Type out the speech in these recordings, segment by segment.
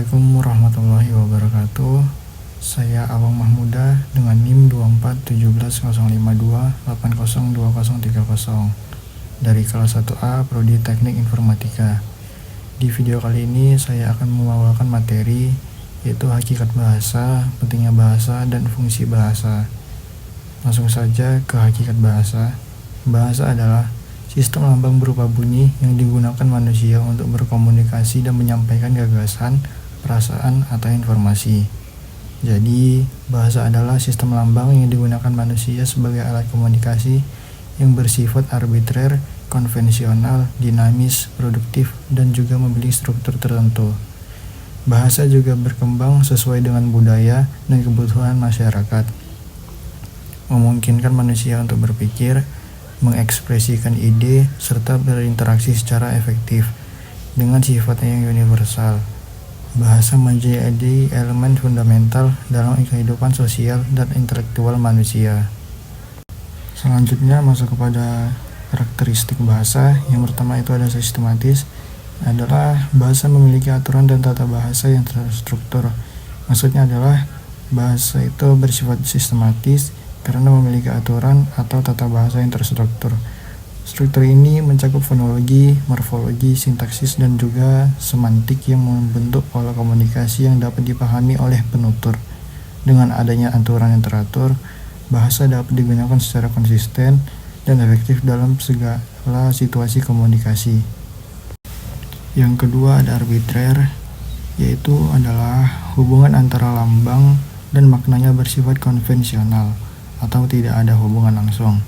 Assalamualaikum warahmatullahi wabarakatuh. Saya Awang Mahmuda dengan NIM 2415052802030 dari kelas 1A Prodi Teknik Informatika. Di video kali ini saya akan membawakan materi yaitu hakikat bahasa, pentingnya bahasa, dan fungsi bahasa. Langsung saja ke hakikat bahasa. Bahasa adalah sistem lambang berupa bunyi yang digunakan manusia untuk berkomunikasi dan menyampaikan gagasan, perasaan, atau informasi. Jadi, bahasa adalah sistem lambang yang digunakan manusia sebagai alat komunikasi yang bersifat arbitrer, konvensional, dinamis, produktif, dan juga memiliki struktur tertentu. Bahasa juga berkembang sesuai dengan budaya dan kebutuhan masyarakat, memungkinkan manusia untuk berpikir, mengekspresikan ide, serta berinteraksi secara efektif dengan sifatnya yang universal. Bahasa menjadi elemen fundamental dalam kehidupan sosial dan intelektual manusia. Selanjutnya masuk kepada karakteristik bahasa. Yang pertama itu ada sistematis, adalah bahasa memiliki aturan dan tata bahasa yang terstruktur. Maksudnya adalah bahasa itu bersifat sistematis karena memiliki aturan atau tata bahasa yang terstruktur. Struktur ini mencakup fonologi, morfologi, sintaksis, dan juga semantik yang membentuk pola komunikasi yang dapat dipahami oleh penutur. Dengan adanya aturan yang teratur, bahasa dapat digunakan secara konsisten dan efektif dalam segala situasi komunikasi. Yang kedua ada arbitrer, yaitu adalah hubungan antara lambang dan maknanya bersifat konvensional atau tidak ada hubungan langsung.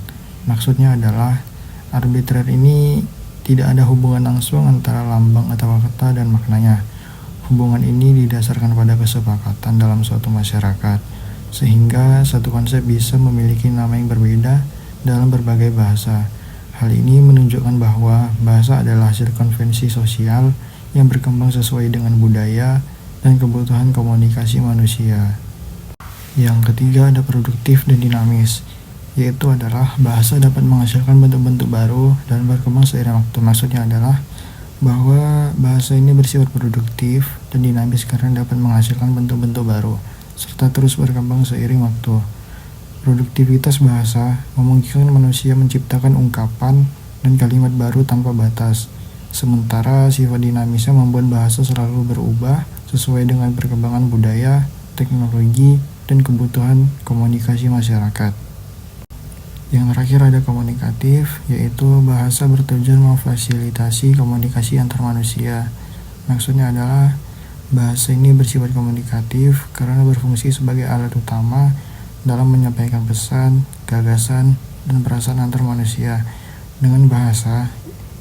Maksudnya adalah arbitrer ini tidak ada hubungan langsung antara lambang atau kata dan maknanya. Hubungan ini didasarkan pada kesepakatan dalam suatu masyarakat, sehingga satu konsep bisa memiliki nama yang berbeda dalam berbagai bahasa. Hal ini menunjukkan bahwa bahasa adalah hasil konvensi sosial yang berkembang sesuai dengan budaya dan kebutuhan komunikasi manusia. Yang ketiga ada produktif dan dinamis, yaitu adalah bahasa dapat menghasilkan bentuk-bentuk baru dan berkembang seiring waktu. Maksudnya adalah bahwa bahasa ini bersifat produktif dan dinamis karena dapat menghasilkan bentuk-bentuk baru serta terus berkembang seiring waktu. Produktivitas bahasa memungkinkan manusia menciptakan ungkapan dan kalimat baru tanpa batas. Sementara sifat dinamisnya membuat bahasa selalu berubah sesuai dengan perkembangan budaya, teknologi, dan kebutuhan komunikasi masyarakat. Yang terakhir ada komunikatif, yaitu bahasa bertujuan memfasilitasi komunikasi antar manusia. Maksudnya adalah bahasa ini bersifat komunikatif karena berfungsi sebagai alat utama dalam menyampaikan pesan, gagasan, dan perasaan antar manusia. Dengan bahasa,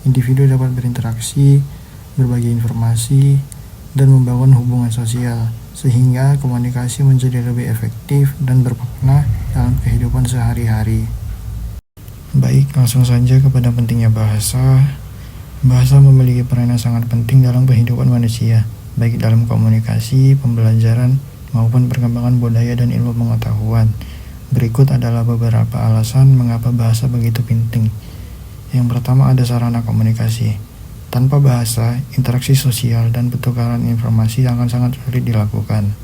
individu dapat berinteraksi, berbagi informasi, dan membangun hubungan sosial, sehingga komunikasi menjadi lebih efektif dan bermakna dalam kehidupan sehari-hari. Baik, langsung saja kepada pentingnya bahasa. Bahasa memiliki peran yang sangat penting dalam kehidupan manusia, baik dalam komunikasi, pembelajaran, maupun perkembangan budaya dan ilmu pengetahuan. Berikut adalah beberapa alasan mengapa bahasa begitu penting. Yang pertama ada sarana komunikasi. Tanpa bahasa, interaksi sosial dan pertukaran informasi akan sangat sulit dilakukan.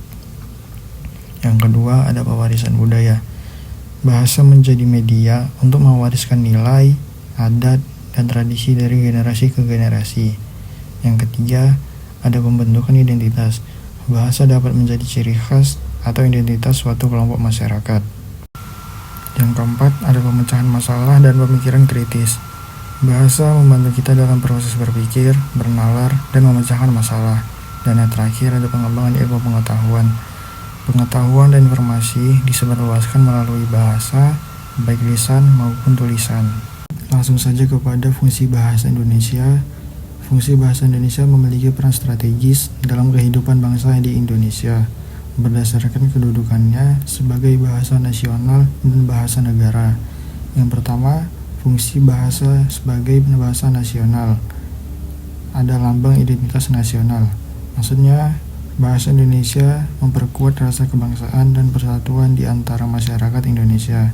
Yang kedua ada pewarisan budaya. Bahasa menjadi media untuk mewariskan nilai, adat, dan tradisi dari generasi ke generasi. Yang ketiga ada pembentukan identitas. Bahasa dapat menjadi ciri khas atau identitas suatu kelompok masyarakat. Yang keempat ada pemecahan masalah dan pemikiran kritis. Bahasa membantu kita dalam proses berpikir, bernalar, dan memecahkan masalah. Dan yang terakhir ada pengembangan ilmu pengetahuan. Pengetahuan dan informasi disebarluaskan melalui bahasa, baik lisan maupun tulisan. Langsung saja kepada fungsi bahasa Indonesia. Fungsi bahasa Indonesia memiliki peran strategis dalam kehidupan bangsa di Indonesia, berdasarkan kedudukannya sebagai bahasa nasional dan bahasa negara. Yang pertama, fungsi bahasa sebagai bahasa nasional. Ada lambang identitas nasional. Maksudnya, bahasa Indonesia memperkuat rasa kebangsaan dan persatuan di antara masyarakat Indonesia.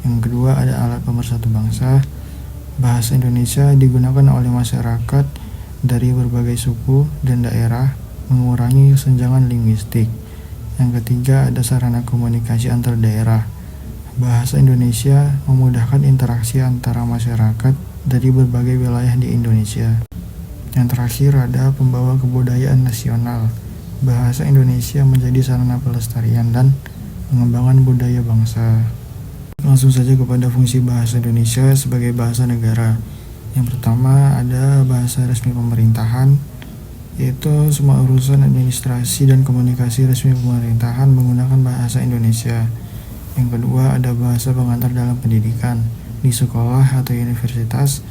Yang kedua, ada alat pemersatu bangsa. Bahasa Indonesia digunakan oleh masyarakat dari berbagai suku dan daerah mengurangi kesenjangan linguistik. Yang ketiga, ada sarana komunikasi antar daerah. Bahasa Indonesia memudahkan interaksi antara masyarakat dari berbagai wilayah di Indonesia. Yang terakhir, ada pembawa kebudayaan nasional. Bahasa Indonesia menjadi sarana pelestarian dan pengembangan budaya bangsa. Langsung saja kepada fungsi bahasa Indonesia sebagai bahasa negara. Yang pertama, ada bahasa resmi pemerintahan, yaitu semua urusan administrasi dan komunikasi resmi pemerintahan menggunakan bahasa Indonesia. Yang kedua, ada bahasa pengantar dalam pendidikan. Di sekolah atau universitas,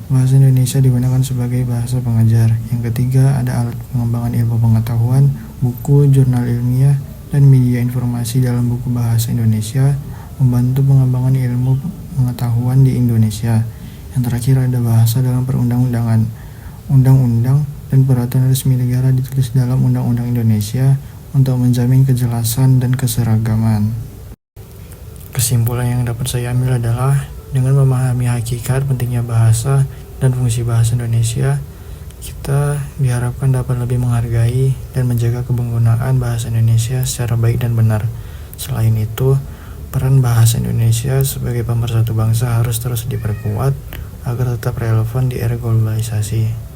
bahasa Indonesia digunakan sebagai bahasa pengajar. Yang ketiga, ada alat pengembangan ilmu pengetahuan, buku, jurnal ilmiah, dan media informasi dalam buku bahasa Indonesia membantu pengembangan ilmu pengetahuan di Indonesia. Yang terakhir, ada bahasa dalam perundang-undangan. Undang-undang dan peraturan resmi negara ditulis dalam Undang-Undang Indonesia untuk menjamin kejelasan dan keseragaman. Kesimpulan yang dapat saya ambil adalah dengan memahami hakikat pentingnya bahasa dan fungsi bahasa Indonesia, kita diharapkan dapat lebih menghargai dan menjaga penggunaan bahasa Indonesia secara baik dan benar. Selain itu, peran bahasa Indonesia sebagai pemersatu bangsa harus terus diperkuat agar tetap relevan di era globalisasi.